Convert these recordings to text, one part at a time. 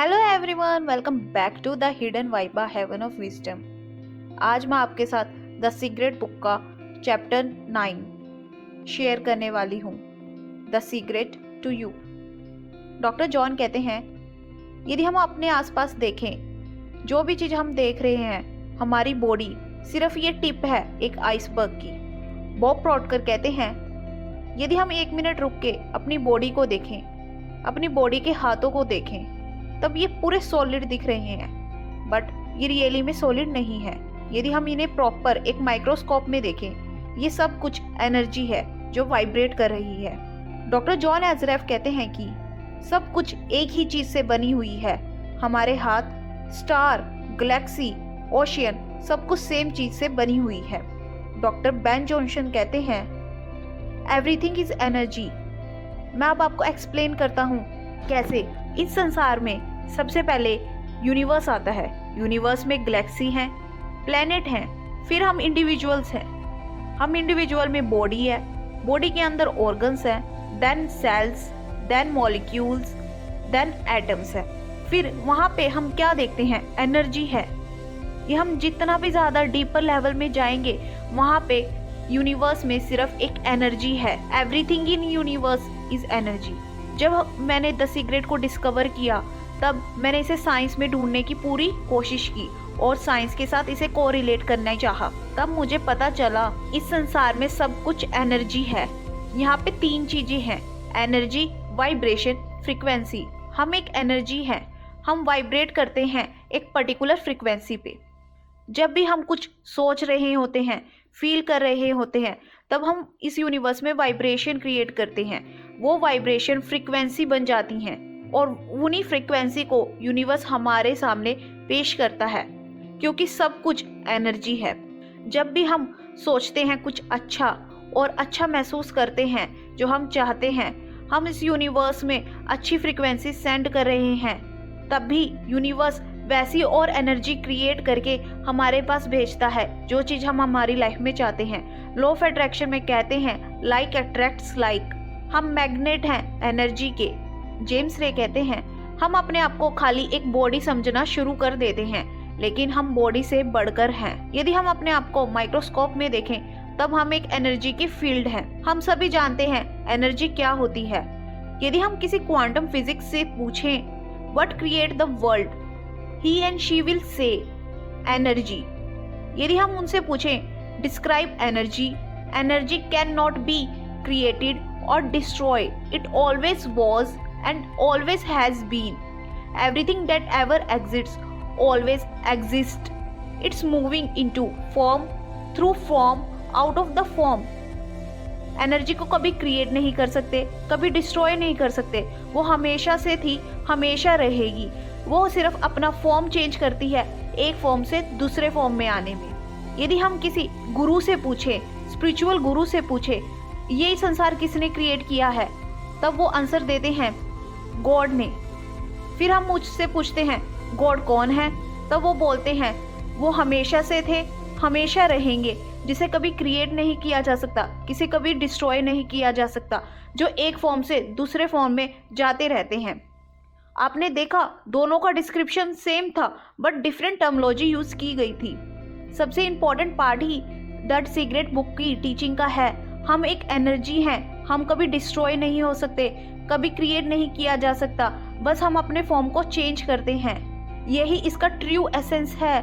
Hello everyone, welcome back to the hidden vibe haven of wisdom. आज मैं आपके साथ द सीक्रेट बुक का चैप्टर 9 शेयर करने वाली हूँ। The secret to you. Doctor John कहते हैं, यदि हम अपने आसपास देखें, जो भी चीज़ हम देख रहे हैं, हमारी बॉडी सिर्फ ये टिप है एक आइसबर्ग की। बॉब प्रॉडकर कहते हैं, यदि हम 1 मिनट रुक के अपनी बॉडी को देखें, अपनी बॉडी के हाथों को देखें, तब ये पूरे सॉलिड दिख रहे हैं, बट ये रियली में सॉलिड नहीं है। यदि हम इन्हें प्रॉपर एक माइक्रोस्कोप में देखें, ये सब कुछ एनर्जी है जो वाइब्रेट कर रही है। डॉक्टर जॉन एजरेफ कहते हैं कि सब कुछ एक ही चीज से बनी हुई है। हमारे हाथ, स्टार, गैलेक्सी, ओशियन, सब कुछ सेम चीज से बनी हुई है। डॉक्टर बेन जॉनसन कहते हैं, एवरीथिंग इज एनर्जी। मैं अब आपको एक्सप्लेन करता हूँ कैसे। इस संसार में सबसे पहले यूनिवर्स आता है। यूनिवर्स में गैलेक्सी हैं, प्लेनेट हैं, फिर हम इंडिविजुअल्स हैं। हम इंडिविजुअल में बॉडी है, बॉडी के अंदर ऑर्गन्स हैं, then cells, then molecules, then atoms है। फिर वहाँ पे हम क्या देखते हैं? एनर्जी है। ये हम जितना भी ज़्यादा डीपर लेवल में जाएंगे, वहाँ पे यूनिवर्स में सिर्फ एक एनर्जी है। Everything in universe is energy. जब मैंने द सीक्रेट को डिस्कवर किया, तब मैंने इसे साइंस में ढूंढने की पूरी कोशिश की और साइंस के साथ इसे कोरिलेट करना चाहा। तब मुझे पता चला इस संसार में सब कुछ एनर्जी है। यहाँ पे 3 चीजें हैं: एनर्जी, वाइब्रेशन, फ्रीक्वेंसी। हम एक एनर्जी हैं, हम वाइब्रेट करते हैं एक पर्टिकुलर फ्रीक्वेंसी पे। जब भी हम कुछ सोच रहे होते हैं, फील कर रहे होते हैं, तब हम इस यूनिवर्स में वाइब्रेशन क्रिएट करते हैं। वो वाइब्रेशन फ्रीक्वेंसी बन जाती हैं और उन्हीं फ्रीक्वेंसी को यूनिवर्स हमारे सामने पेश करता है, क्योंकि सब कुछ एनर्जी है। जब भी हम सोचते हैं कुछ अच्छा और अच्छा महसूस करते हैं जो हम चाहते हैं, हम इस यूनिवर्स में अच्छी फ्रीक्वेंसी सेंड कर रहे हैं। तब भी यूनिवर्स वैसी और एनर्जी क्रिएट करके हमारे पास भेजता है जो चीज़ हम हमारी लाइफ में चाहते हैं। लॉ ऑफ अट्रैक्शन में कहते हैं, लाइक अट्रैक्ट्स लाइक। हम मैग्नेट हैं एनर्जी के। जेम्स रे कहते हैं, हम अपने आप को खाली एक बॉडी समझना शुरू कर देते हैं, लेकिन हम बॉडी से बढ़कर हैं। यदि हम अपने आप को माइक्रोस्कोप में देखें, तब हम एक एनर्जी की फील्ड हैं। हम सभी जानते हैं एनर्जी क्या होती है। यदि हम किसी क्वांटम फिजिक्स से पूछें, what create the world, he and she will say energy। यदि हम उनसे पूछें, describe energy, energy can not be created और destroy, it always was and always has been. Everything that ever exists always exist. It's moving into form, through form, out of the form. Energy को कभी create नहीं कर सकते, कभी destroy नहीं कर सकते। वो हमेशा से थी, हमेशा रहेगी। वो सिर्फ अपना फॉर्म चेंज करती है एक फॉर्म से दूसरे फॉर्म में आने में। यदि हम किसी गुरु से पूछें, स्पिरिचुअल गुरु से पूछें, ये संसार किसने क्रिएट किया है, तब वो आंसर देते हैं, गॉड ने। फिर हम मुझसे पूछते हैं, गॉड कौन है, तब वो बोलते हैं, वो हमेशा से थे, हमेशा रहेंगे, जिसे कभी क्रिएट नहीं किया जा सकता, किसे कभी डिस्ट्रॉय नहीं किया जा सकता, जो एक फॉर्म से दूसरे फॉर्म में जाते रहते हैं। आपने देखा, दोनों का डिस्क्रिप्शन सेम था, बट डिफरेंट टर्मोलॉजी यूज की गई थी। सबसे important part he the secret book की टीचिंग का है, हम एक एनर्जी हैं, हम कभी डिस्ट्रॉय नहीं हो सकते, कभी क्रिएट नहीं किया जा सकता, बस हम अपने फॉर्म को चेंज करते हैं। यही इसका ट्रू एसेंस है।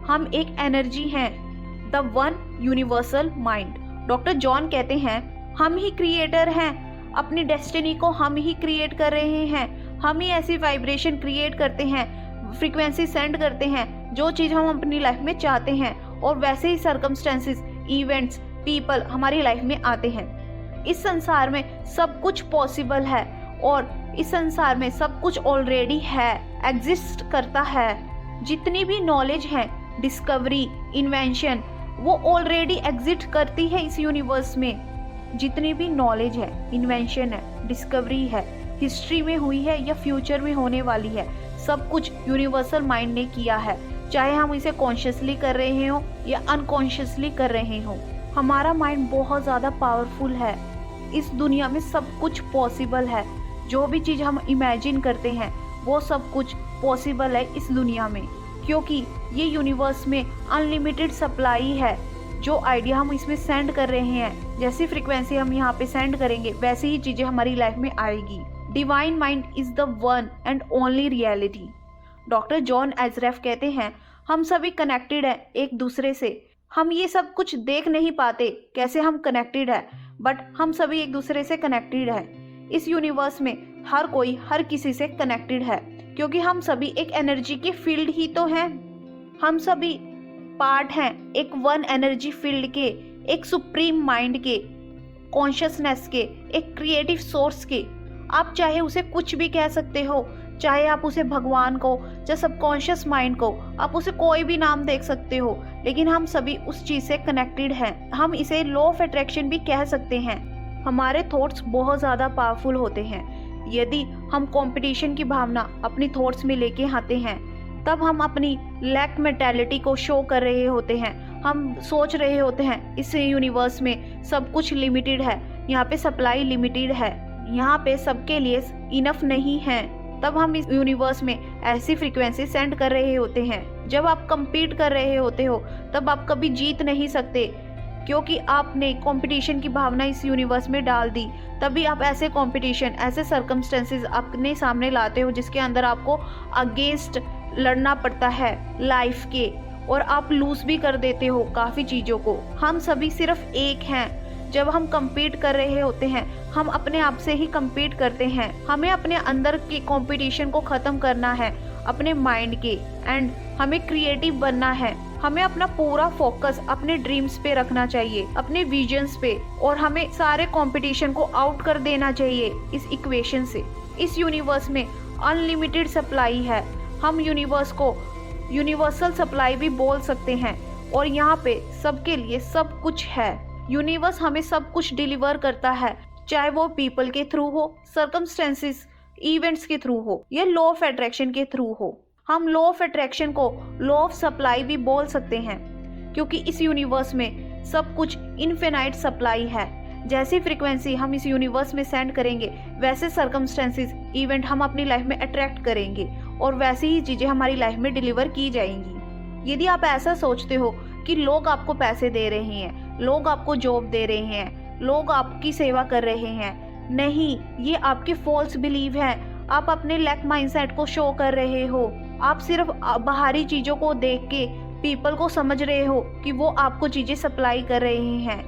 हम एक एनर्जी हैं, the one universal mind. Doctor John कहते हैं, हम ही क्रिएटर हैं, अपनी डेस्टिनी को हम ही क्रिएट कर रहे हैं। हम ही ऐसी वाइब्रेशन क्रिएट करते हैं, फ्रीक्वेंसी सेंड करते हैं, जो चीज़ हम अपनी लाइफ में चाहते हैं, और वैसे ही सर्कमस्टेंसेस, इवेंट्स, पीपल हमारी लाइफ में आते हैं। इस संसार में सब कुछ पॉसिबल है और इस संसार में सब कुछ ऑलरेडी है, एग्जिस्ट करता है। जितनी भी नॉलेज है, डिस्कवरी, इन्वेंशन, वो ऑलरेडी एग्जिस्ट करती है इस यूनिवर्स में। जितनी भी नॉलेज है, इन्वेंशन है, डिस्कवरी है, हिस्ट्री में हुई है या फ्यूचर में होने वाली है, सब कुछ यूनिवर्सल माइंड ने किया है, चाहे हम इसे कॉन्शियसली कर रहे हो या अनकॉन्शियसली कर रहे हो। हमारा माइंड बहुत ज़्यादा पावरफुल है। इस दुनिया में सब कुछ पॉसिबल है। जो भी चीज़ हम इमेजिन करते हैं वो सब कुछ पॉसिबल है इस दुनिया में, क्योंकि ये यूनिवर्स में अनलिमिटेड सप्लाई है। जो आइडिया हम इसमें सेंड कर रहे हैं, जैसी फ्रीक्वेंसी हम यहाँ पे सेंड करेंगे, वैसी ही चीज़ें हमारी लाइफ में आएगी। Divine mind is the one and only reality. Doctor John Assaraf कहते हैं, हम सभी कनेक्टेड हैं एक दूसरे से। हम ये सब कुछ देख नहीं पाते कैसे हम कनेक्टेड है, बट हम सभी एक दूसरे से कनेक्टेड है। इस यूनिवर्स में हर कोई हर किसी से कनेक्टेड है, क्योंकि हम सभी एक एनर्जी के फील्ड ही तो हैं। हम सभी पार्ट हैं एक वन एनर्जी फील्ड के, एक सुप्रीम माइंड के, कॉन्शियसनेस के, एक क्रिएटिव सोर्स के। आप चाहे उसे कुछ भी कह सकते हो, चाहे आप उसे भगवान को, चाहे सबकॉन्शियस माइंड को, आप उसे कोई भी नाम देख सकते हो, लेकिन हम सभी उस चीज़ से कनेक्टेड हैं। हम इसे लॉ ऑफ अट्रैक्शन भी कह सकते हैं। हमारे थॉट्स बहुत ज़्यादा पावरफुल होते हैं। यदि हम कंपटीशन की भावना अपनी थॉट्स में लेके आते हैं, तब हम अपनी लैक मेंटालिटी को शो कर रहे होते हैं। हम सोच रहे होते हैं इस यूनिवर्स में सब कुछ लिमिटेड है, यहाँ पे सप्लाई लिमिटेड है, यहाँ पे सबके लिए इनफ नहीं है। तब हम इस यूनिवर्स में ऐसी फ्रीक्वेंसी सेंड कर रहे होते हैं। जब आप compete कर रहे होते हो, तब आप कभी जीत नहीं सकते, क्योंकि आपने कंपटीशन की भावना इस यूनिवर्स में डाल दी। तभी आप ऐसे कंपटीशन, ऐसे सर्कमस्टेंसेस अपने सामने लाते हो जिसके अंदर आपको अगेंस्ट लड़ना पड़ता है लाइफ के, और आप लूज भी कर देते हो काफ़ी चीज़ों को। हम सभी सिर्फ एक हैं। जब हम compete कर रहे होते हैं, हम अपने आप से ही compete करते हैं। हमें अपने अंदर के कंपटीशन को ख़त्म करना है, अपने माइंड के, एंड हमें क्रिएटिव बनना है। हमें अपना पूरा फोकस अपने ड्रीम्स पे रखना चाहिए, अपने विजन्स पे, और हमें सारे कंपटीशन को आउट कर देना चाहिए इस इक्वेशन से। इस यूनिवर्स में अनलिमिटेड सप्लाई है। हम यूनिवर्स को यूनिवर्सल सप्लाई भी बोल सकते हैं, और यहाँ पे सबके लिए सब कुछ है। यूनिवर्स हमें सब कुछ डिलीवर करता है, चाहे वो पीपल के थ्रू हो, सर्कमस्टेंसेस, इवेंट्स के थ्रू हो, या लॉ ऑफ अट्रैक्शन के थ्रू हो। हम लॉ ऑफ अट्रैक्शन को लॉ ऑफ सप्लाई भी बोल सकते हैं, क्योंकि इस यूनिवर्स में सब कुछ इनफिनाइट सप्लाई है। जैसी फ्रीक्वेंसी हम इस यूनिवर्स में सेंड करेंगे, वैसे सर्कमस्टेंसेस, इवेंट हम अपनी लाइफ में अट्रैक्ट करेंगे, और वैसी ही चीज़ें हमारी लाइफ में डिलीवर की जाएंगी। यदि आप ऐसा सोचते हो कि लोग आपको पैसे दे रहे हैं, लोग आपको जॉब दे रहे हैं, लोग आपकी सेवा कर रहे हैं, नहीं, ये आपकी फॉल्स बिलीव है। आप अपने लैक माइंडसेट को शो कर रहे हो। आप सिर्फ बाहरी चीज़ों को देख के पीपल को समझ रहे हो कि वो आपको चीज़ें सप्लाई कर रहे हैं,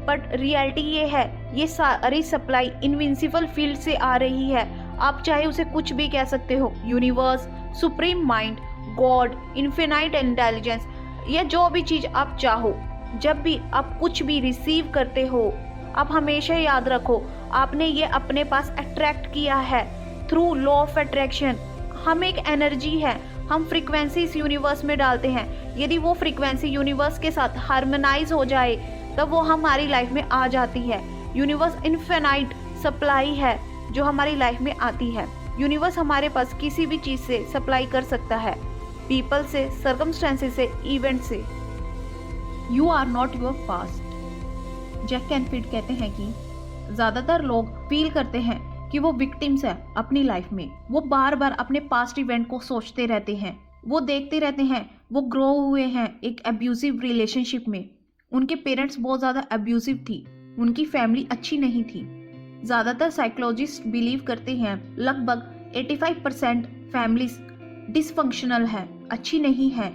बट रियलिटी ये है, ये सारी सप्लाई इनविंसिबल फील्ड से आ रही है। आप चाहे उसे कुछ भी कह सकते हो, universe, supreme mind, God, infinite intelligence, या जो भी चीज़ आप चाहो। जब भी आप कुछ भी रिसीव करते हो, आप हमेशा याद रखो, आपने ये अपने पास अट्रैक्ट किया है थ्रू लॉ ऑफ अट्रैक्शन। हम एक एनर्जी है, हम फ्रीक्वेंसी इस यूनिवर्स में डालते हैं। यदि वो फ्रीक्वेंसी यूनिवर्स के साथ हार्मोनाइज हो जाए, तब वो हमारी लाइफ में आ जाती है। यूनिवर्स इनफिनाइट सप्लाई है जो हमारी लाइफ में आती है। यूनिवर्स हमारे पास किसी भी चीज़ से सप्लाई कर सकता है, पीपल से, सर्कमस्टेंसेस से, इवेंट से। You are not your past. Jack Canfield कहते हैं कि ज़्यादातर लोग फील करते हैं कि वो विक्टिम्स हैं अपनी लाइफ में। वो बार बार अपने पास्ट इवेंट को सोचते रहते हैं, वो देखते रहते हैं वो ग्रो हुए हैं एक अब्यूजिव रिलेशनशिप में। उनके पेरेंट्स बहुत ज़्यादा अब्यूजिव थी, उनकी फैमिली अच्छी नहीं थी। ज़्यादातर साइकोलॉजिस्ट बिलीव करते हैं लगभग 85% फैमिलीज डिसफंक्शनल है, अच्छी नहीं है।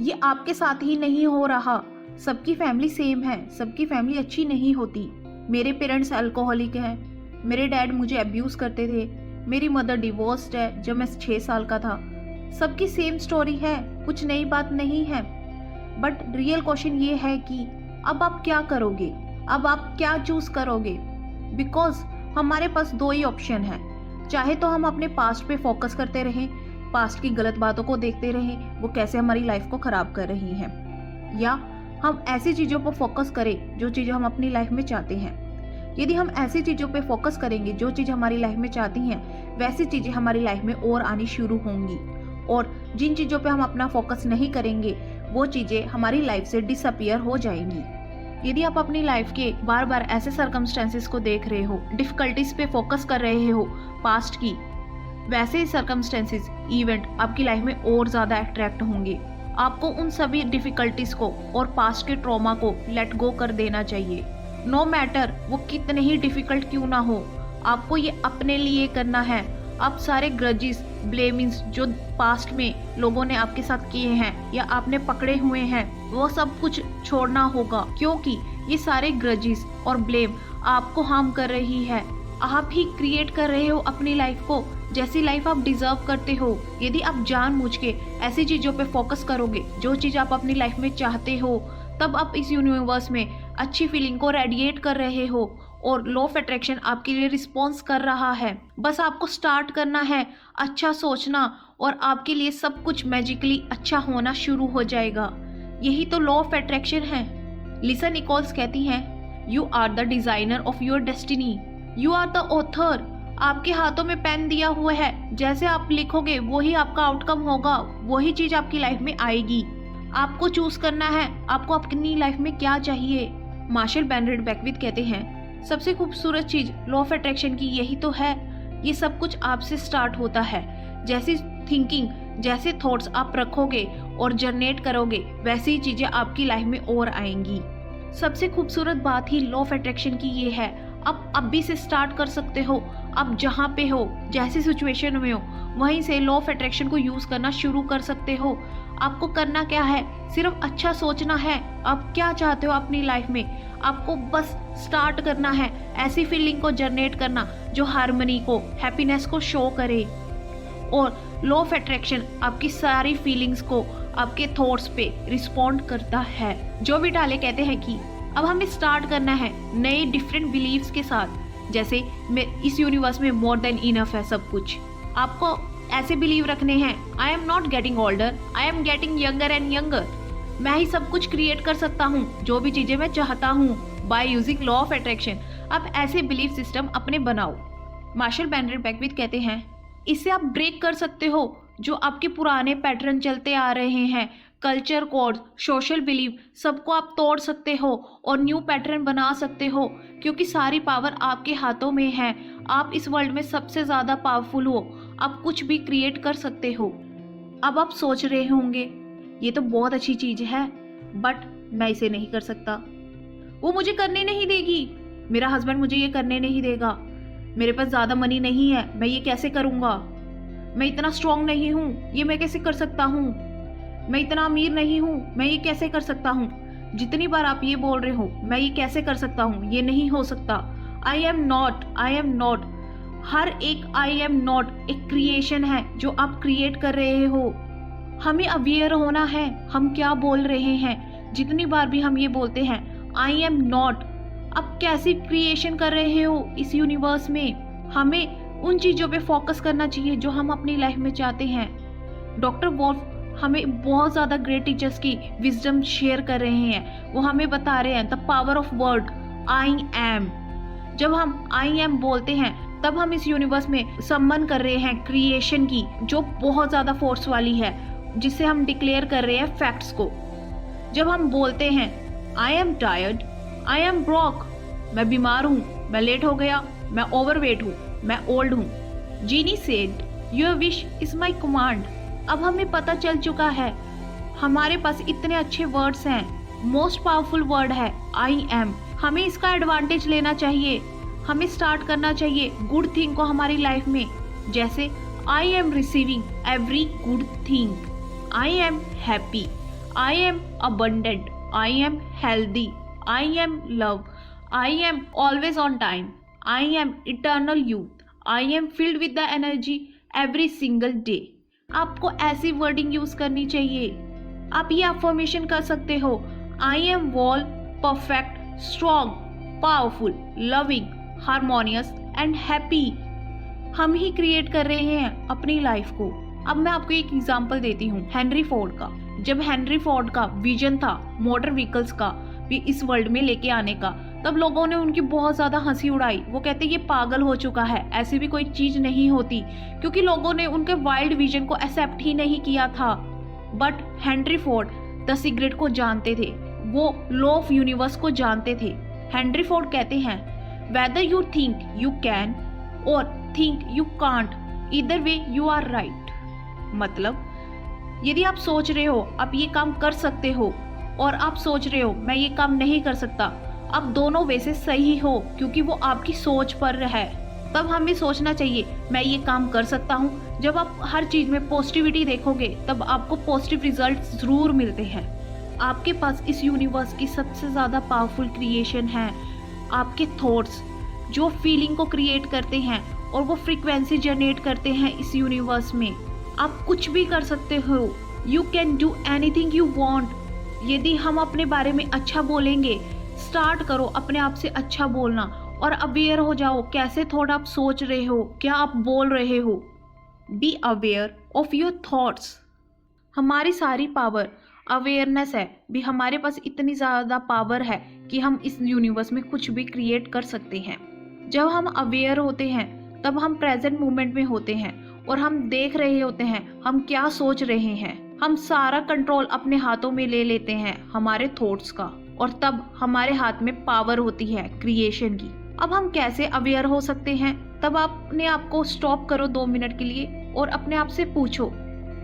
ये आपके साथ ही नहीं हो रहा, सबकी फैमिली सेम है, सबकी फैमिली अच्छी नहीं होती। मेरे पेरेंट्स अल्कोहलिक हैं, मेरे डैड मुझे अब्यूज़ करते थे, मेरी मदर डिवोर्स्ड है जब मैं 6 साल का था। सबकी सेम स्टोरी है, कुछ नई बात नहीं है। बट रियल क्वेश्चन ये है कि अब आप क्या करोगे, अब आप क्या चूज़ करोगे? बिकॉज हमारे पास 2 ही ऑप्शन है। चाहे तो हम अपने पास्ट पे फोकस करते रहें, पास्ट की गलत बातों को देखते रहें वो कैसे हमारी लाइफ को ख़राब कर रही हैं, या हम ऐसी चीज़ों पर फोकस करें जो चीज़ें हम अपनी लाइफ में चाहते हैं। यदि हम ऐसी चीज़ों पे फोकस करेंगे जो चीज़ हमारी लाइफ में चाहती हैं, वैसी चीज़ें हमारी लाइफ में और आनी शुरू होंगी, और जिन चीज़ों पे हम अपना फोकस नहीं करेंगे वो चीज़ें हमारी लाइफ से डिसअपियर हो जाएंगी। यदि आप अपनी लाइफ के बार बार ऐसे सर्कमस्टेंसेस को देख रहे हो, डिफ़िकल्टीज पे फोकस कर रहे हो पास्ट की, वैसे ही सर्कमस्टेंसेस, इवेंट आपकी लाइफ में और ज़्यादा अट्रैक्ट होंगे। आपको उन सभी डिफ़िकल्टीज को और पास्ट के ट्रॉमा को लेट गो कर देना चाहिए। नो मैटर वो कितने ही डिफ़िकल्ट क्यों ना हो, आपको ये अपने लिए करना है। आप सारे ग्रजेस, ब्लेमिंग्स जो पास्ट में लोगों ने आपके साथ किए हैं या आपने पकड़े हुए हैं, वो सब कुछ छोड़ना होगा, क्योंकि ये सारे ग्रजेस और ब्लेम आपको हार्म कर रही है। आप ही क्रिएट कर रहे हो अपनी लाइफ को, जैसी लाइफ आप डिजर्व करते हो। यदि आप जानबूझ के ऐसी चीज़ों पे फोकस करोगे जो चीज़ आप अपनी लाइफ में चाहते हो, तब आप इस यूनिवर्स में अच्छी फीलिंग को रेडिएट कर रहे हो और लॉ ऑफ अट्रैक्शन आपके लिए रिस्पॉन्स कर रहा है। बस आपको स्टार्ट करना है, अच्छा सोचना, और आपके लिए सब कुछ मैजिकली अच्छा होना शुरू हो जाएगा। यही तो लॉ ऑफ अट्रैक्शन है। लिसा निकोल्स कहती हैं, you are the designer of your destiny, you are the author. आपके हाथों में पेन दिया हुआ है, जैसे आप लिखोगे वही आपका आउटकम होगा, वही चीज आपकी लाइफ में आएगी। आपको चूज करना है आपको अपनी लाइफ में क्या चाहिए। मार्शल बेनरेड बैकविथ कहते हैं, सबसे खूबसूरत चीज लॉ ऑफ अट्रैक्शन की यही तो है, ये सब कुछ आपसे स्टार्ट होता है। जैसी थिंकिंग, जैसे थॉट्स आप रखोगे और जनरेट करोगे, वैसी ही चीजें आपकी लाइफ में और आएंगी। सबसे खूबसूरत बात ही लॉ ऑफ अट्रैक्शन की ये है, आप अभी से स्टार्ट कर सकते हो। आप जहाँ पे हो, जैसी सिचुएशन में हो, वहीं से लॉ ऑफ अट्रैक्शन को यूज करना शुरू कर सकते हो। आपको करना क्या है, सिर्फ अच्छा सोचना है। आप क्या चाहते हो अपनी लाइफ में, आपको बस स्टार्ट करना है। ऐसी फीलिंग को जनरेट करना जो हार्मनी को, हैप्पीनेस को शो करे। और लॉ ऑफ अट्रैक्शन आपकी सारी फीलिंग्स को, आपके थॉट्स पे रिस्पॉन्ड करता है। जो भी डाले कहते हैं कि अब हमें स्टार्ट करना है नए डिफरेंट बिलीव्स के साथ। जैसे इस यूनिवर्स में मोर देन इनफ है सब कुछ। आपको ऐसे बिलीव रखने हैं, आई am not getting older, I am getting younger and younger. मैं ही सब कुछ क्रिएट कर सकता हूँ, जो भी चीजें मैं चाहता हूँ, by using law of attraction. आप ऐसे बिलीव सिस्टम अपने बनाओ। मार्शल बेनरेड बैकविथ कहते हैं, इससे आप ब्रेक कर सकते हो जो आपके पुराने पैटर्न चलते आ रहे हैं। कल्चर कोड, सोशल बिलीव, सबको आप तोड़ सकते हो और न्यू पैटर्न बना सकते हो, क्योंकि सारी पावर आपके हाथों में है। आप इस वर्ल्ड में सबसे ज़्यादा पावरफुल हो, आप कुछ भी क्रिएट कर सकते हो। अब आप सोच रहे होंगे, ये तो बहुत अच्छी चीज़ है, बट मैं इसे नहीं कर सकता, वो मुझे करने नहीं देगी, मेरा हस्बैंड मुझे ये करने नहीं देगा, मेरे पास ज़्यादा मनी नहीं है, मैं ये कैसे करूँगा, मैं इतना स्ट्रॉन्ग नहीं हूँ, ये मैं कैसे कर सकता हूँ, मैं इतना अमीर नहीं हूँ, मैं ये कैसे कर सकता हूँ। जितनी बार आप ये बोल रहे हो, मैं ये कैसे कर सकता हूँ, ये नहीं हो सकता, I am not, I am not. हर एक आई एम नॉट एक क्रिएशन है जो आप क्रिएट कर रहे हो। हमें अवेयर होना है हम क्या बोल रहे हैं। जितनी बार भी हम ये बोलते हैं आई एम नॉट, आप कैसी क्रिएशन कर रहे हो इस यूनिवर्स में। हमें उन चीज़ों पे फोकस करना चाहिए जो हम अपनी लाइफ में चाहते हैं। डॉक्टर वॉल्फ हमें बहुत ज़्यादा ग्रेट टीचर्स की विजडम शेयर कर रहे हैं। वो हमें बता रहे हैं the power of word I am. जब हम आई एम बोलते हैं तब हम इस यूनिवर्स में सम्मन कर रहे हैं क्रिएशन की, जो बहुत ज़्यादा फोर्स वाली है, जिससे हम डिक्लेयर कर रहे हैं फैक्ट्स को। जब हम बोलते हैं I am tired, I am broke, मैं बीमार हूँ, मैं लेट हो गया, मैं ओवरवेट हूँ, मैं ओल्ड हूँ, genie said your wish is my command. अब हमें पता चल चुका है, हमारे पास इतने अच्छे वर्ड्स हैं। मोस्ट पावरफुल वर्ड है आई एम। हमें इसका एडवांटेज लेना चाहिए, हमें स्टार्ट करना चाहिए गुड थिंग को हमारी लाइफ में। जैसे I am receiving every good thing, I am happy, I am abundant, I am healthy, I am love, I am always on time, I am eternal youth, I am filled with the energy every single day. आपको ऐसी wording use करनी चाहिए। आप ये affirmation कर सकते हो, I am wall perfect, strong, powerful, loving, harmonious and happy. हम ही क्रिएट कर रहे हैं अपनी लाइफ को। अब मैं आपको एक एग्जांपल देती हूँ हेनरी फोर्ड का। जब हेनरी फोर्ड का विजन था मोटर व्हीकल्स का भी इस वर्ल्ड में लेके आने का, तब लोगों ने उनकी बहुत ज़्यादा हंसी उड़ाई। वो कहते ये पागल हो चुका है, ऐसी भी कोई चीज़ नहीं होती, क्योंकि लोगों ने उनके वाइल्ड विजन को एक्सेप्ट ही नहीं किया था। But Henry Ford the secret को जानते थे, वो लॉ ऑफ यूनिवर्स को जानते थे। हेनरी फोर्ड कहते हैं whether you think you can or think you can't, either way you are right. मतलब यदि आप सोच रहे हो आप ये काम कर सकते हो और आप सोच रहे हो मैं ये काम नहीं कर सकता, आप दोनों वे से सही हो, क्योंकि वो आपकी सोच पर है। तब हमें सोचना चाहिए मैं ये काम कर सकता हूँ। जब आप हर चीज में पॉजिटिविटी देखोगे तब आपको पॉजिटिव रिजल्ट जरूर मिलते हैं। आपके पास इस यूनिवर्स की सबसे ज्यादा पावरफुल क्रिएशन है आपके थॉट्स, जो फीलिंग को क्रिएट करते हैं और वो फ्रीक्वेंसी जनरेट करते हैं इस यूनिवर्स में। आप कुछ भी कर सकते हो, you can do anything you want. यदि हम अपने बारे में अच्छा बोलेंगे, स्टार्ट करो अपने आप से अच्छा बोलना और अवेयर हो जाओ कैसे थॉट आप सोच रहे हो, क्या आप बोल रहे हो। Be aware of your thoughts. हमारी सारी पावर अवेयरनेस है भी, हमारे पास इतनी ज़्यादा पावर है कि हम इस यूनिवर्स में कुछ भी क्रिएट कर सकते हैं। जब हम अवेयर होते हैं तब हम प्रेजेंट मोमेंट में होते हैं और हम देख रहे होते हैं हम क्या सोच रहे हैं। हम सारा कंट्रोल अपने हाथों में ले लेते हैं हमारे थॉट्स का, और तब हमारे हाथ में पावर होती है क्रिएशन की। अब हम कैसे अवेयर हो सकते हैं? तब अपने आप को स्टॉप करो 2 मिनट के लिए और अपने आप से पूछो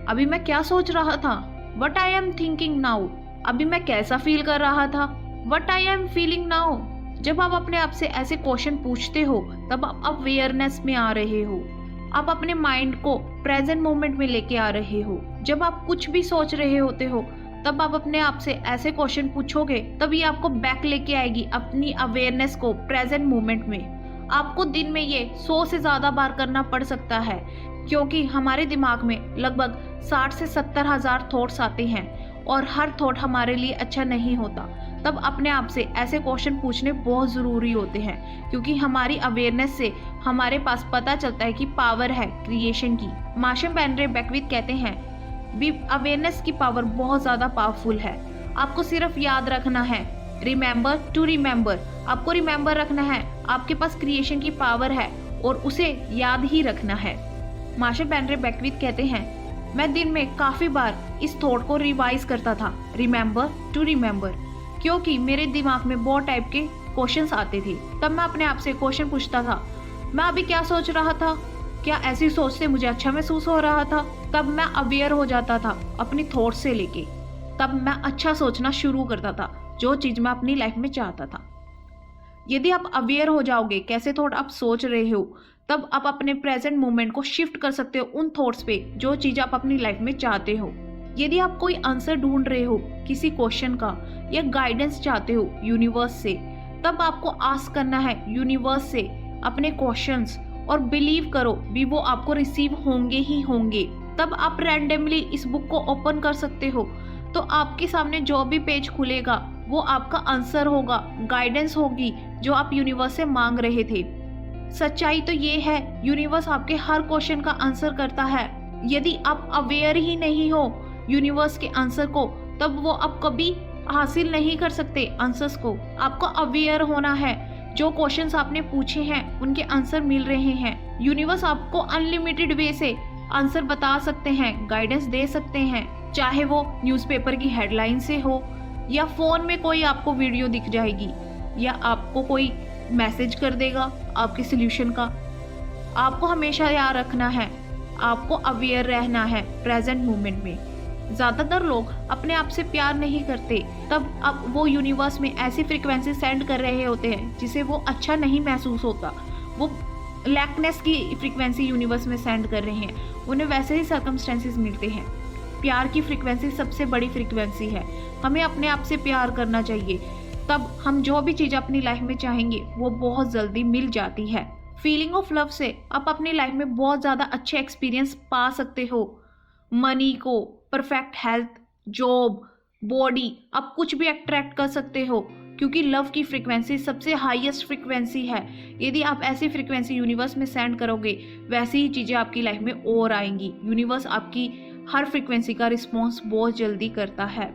अभी मैं क्या सोच रहा था, what I am thinking now. अभी मैं कैसा फील कर रहा था, what I am feeling now. जब आप अपने आप से ऐसे क्वेश्चन पूछते हो तब आप अवेयरनेस में आ रहे हो, आप अपने माइंड को प्रेजेंट मोमेंट में लेके आ रहे हो। जब आप कुछ भी सोच रहे होते हो तब आप अपने आप से ऐसे क्वेश्चन पूछोगे तब ये आपको बैक लेके आएगी अपनी अवेयरनेस को प्रेजेंट मोमेंट में। आपको दिन में ये 100 से ज्यादा बार करना पड़ सकता है, क्योंकि हमारे दिमाग में लगभग 60 से 70 हजार थॉट्स आते हैं और हर थॉट हमारे लिए अच्छा नहीं होता। तब अपने आप से ऐसे क्वेश्चन पूछने बहुत ज़रूरी होते हैं, क्योंकि हमारी अवेयरनेस से हमारे पास पता चलता है कि पावर है क्रिएशन की। मार्शल पेंड्रे बैकविथ कहते हैं भी अवेयरनेस की पावर बहुत ज़्यादा पावरफुल है। आपको सिर्फ याद रखना है, रिमेंबर टू रिमेंबर। आपको रिमेंबर रखना है आपके पास क्रिएशन की पावर है और उसे याद ही रखना है। मार्शल पेंड्रे बैकविथ कहते हैं मैं दिन में काफ़ी बार इस थॉट को रिवाइज करता था, रिमेंबर टू रिमेंबर, क्योंकि मेरे दिमाग में बहुत टाइप के क्वेश्चंस आते थे। तब मैं अपने आप से क्वेश्चन पूछता था मैं अभी क्या सोच रहा था, क्या ऐसी सोच से मुझे अच्छा महसूस हो रहा था। तब मैं अवेयर हो जाता था अपनी थॉट से लेके, तब मैं अच्छा सोचना शुरू करता था जो चीज़ मैं अपनी लाइफ में चाहता था। यदि आप अवेयर हो जाओगे कैसे थॉट आप सोच रहे हो, तब आप अपने प्रेजेंट मोमेंट को शिफ्ट कर सकते हो उन थॉट्स पे जो चीज़ आप अपनी लाइफ में चाहते हो। यदि आप कोई आंसर ढूंढ रहे हो किसी क्वेश्चन का या गाइडेंस चाहते हो यूनिवर्स से, तब आपको आस्क करना है यूनिवर्स से अपने क्वेश्चंस, और बिलीव करो भी वो आपको रिसीव होंगे ही होंगे। तब आप रैंडमली इस बुक को ओपन कर सकते हो, तो आपके सामने जो भी पेज खुलेगा वो आपका आंसर होगा, गाइडेंस होगी जो आप यूनिवर्स से मांग रहे थे। सच्चाई तो ये है यूनिवर्स आपके हर क्वेश्चन का आंसर करता है। यदि आप अवेयर ही नहीं हो यूनिवर्स के आंसर को, तब वो आप कभी हासिल नहीं कर सकते आंसर्स को। आपको अवेयर होना है, जो क्वेश्चंस आपने पूछे हैं उनके आंसर मिल रहे हैं। यूनिवर्स आपको अनलिमिटेड वे से आंसर बता सकते हैं, गाइडेंस दे सकते हैं, चाहे वो न्यूज़पेपर की हेडलाइन से हो या फ़ोन में कोई आपको वीडियो दिख जाएगी या आपको कोई मैसेज कर देगा आपके सल्यूशन का। आपको हमेशा याद रखना है, आपको अवेयर रहना है प्रेजेंट मोमेंट में। ज़्यादातर लोग अपने आप से प्यार नहीं करते, तब अब वो यूनिवर्स में ऐसी फ्रीक्वेंसी सेंड कर रहे होते हैं जिसे वो अच्छा नहीं महसूस होता। वो लैकनेस की फ्रीक्वेंसी यूनिवर्स में सेंड कर रहे हैं, उन्हें वैसे ही सर्कमस्टेंसेस मिलते हैं। प्यार की फ्रीक्वेंसी सबसे बड़ी फ्रीक्वेंसी है। हमें अपने आप से प्यार करना चाहिए, तब हम जो भी चीज़ अपनी लाइफ में चाहेंगे वो बहुत जल्दी मिल जाती है। फीलिंग ऑफ लव से आप अपनी लाइफ में बहुत ज़्यादा अच्छे एक्सपीरियंस पा सकते हो। मनी को, परफेक्ट हेल्थ, जॉब, बॉडी, आप कुछ भी अट्रैक्ट कर सकते हो, क्योंकि लव की फ्रीक्वेंसी सबसे हाईएस्ट फ्रीक्वेंसी है। यदि आप ऐसी फ्रीक्वेंसी यूनिवर्स में सेंड करोगे, वैसी ही चीज़ें आपकी लाइफ में और आएंगी। यूनिवर्स आपकी हर फ्रीक्वेंसी का रिस्पॉन्स बहुत जल्दी करता है।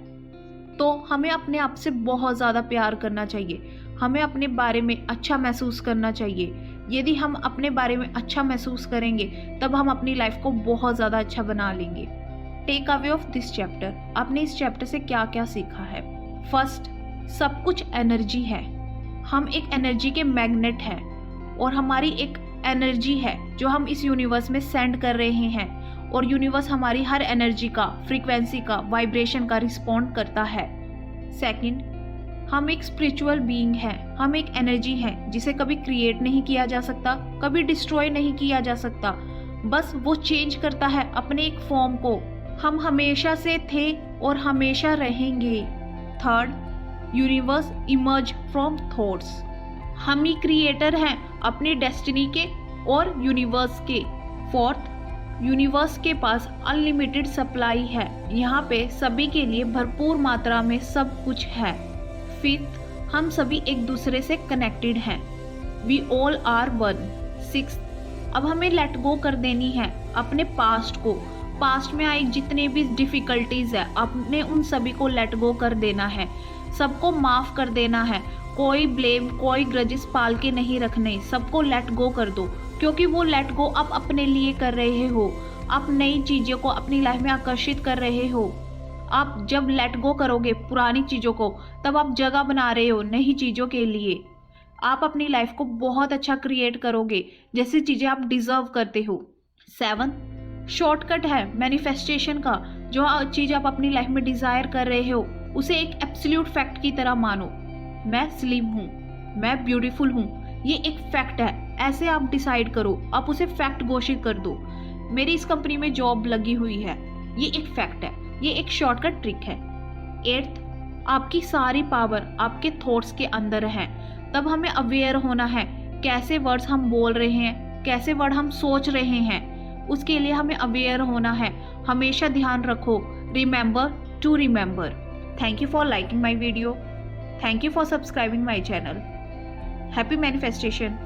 तो हमें अपने आप से बहुत ज़्यादा प्यार करना चाहिए, हमें अपने बारे में अच्छा महसूस करना चाहिए। यदि हम अपने बारे में अच्छा महसूस करेंगे तब हम अपनी लाइफ को बहुत ज़्यादा अच्छा बना लेंगे। Takeaway of this chapter, आपने इस चैप्टर से क्या क्या सीखा है? फर्स्ट, सब कुछ एनर्जी है। हम एक एनर्जी के मैग्नेट हैं और हमारी एक एनर्जी है जो हम इस यूनिवर्स में सेंड कर रहे हैं, और यूनिवर्स हमारी हर एनर्जी का, फ्रीक्वेंसी का, वाइब्रेशन का रिस्पॉन्ड करता है। सेकंड, हम एक स्पिरिचुअल बीइंग हैं, हम एक एनर्जी हैं जिसे कभी क्रिएट नहीं किया जा सकता, कभी डिस्ट्रॉय नहीं किया जा सकता, बस वो चेंज करता है अपने एक फॉर्म को। हम हमेशा से थे और हमेशा रहेंगे। Third, universe emerge from thoughts. हम ही क्रिएटर हैं अपनी डेस्टिनी के और यूनिवर्स के। फोर्थ, यूनिवर्स के पास अनलिमिटेड सप्लाई है, यहाँ पे सभी के लिए भरपूर मात्रा में सब कुछ है। फिफ्थ, हम सभी एक दूसरे से कनेक्टेड हैं, we all are one. Sixth, अब हमें लेट गो कर देनी है अपने पास्ट को। पास्ट में आई जितने भी डिफिकल्टीज है, अपने उन सभी को लेट गो कर देना है, सबको माफ कर देना है। कोई ब्लेम, कोई ग्रजेस पाल के नहीं रखने, सबको लेट गो कर दो, क्योंकि वो लेट गो आप अपने लिए कर रहे हो। आप नई चीज़ों को अपनी लाइफ में आकर्षित कर रहे हो। आप जब लेट गो करोगे पुरानी चीज़ों को, तब आप जगह बना रहे हो नई चीज़ों के लिए। आप अपनी लाइफ को बहुत अच्छा क्रिएट करोगे, जैसी चीज़ें आप डिजर्व करते हो। 7, शॉर्टकट है मैनिफेस्टेशन का। जो चीज़ आप अपनी लाइफ में डिज़ायर कर रहे हो, उसे एक एब्सोल्यूट फैक्ट की तरह मानो। मैं स्लिम हूँ, मैं ब्यूटीफुल हूँ, ये एक फैक्ट है। ऐसे आप डिसाइड करो, आप उसे फैक्ट घोषित कर दो। मेरी इस कंपनी में जॉब लगी हुई है, ये एक फैक्ट है, ये एक शॉर्टकट ट्रिक है। 8, आपकी सारी पावर आपके थॉट्स के अंदर है। तब हमें अवेयर होना है कैसे वर्ड्स हम बोल रहे हैं, कैसे वर्ड हम सोच रहे हैं, उसके लिए हमें अवेयर होना है। हमेशा ध्यान रखो, remember to remember. Thank you for liking my video, thank you for subscribing my channel. Happy manifestation.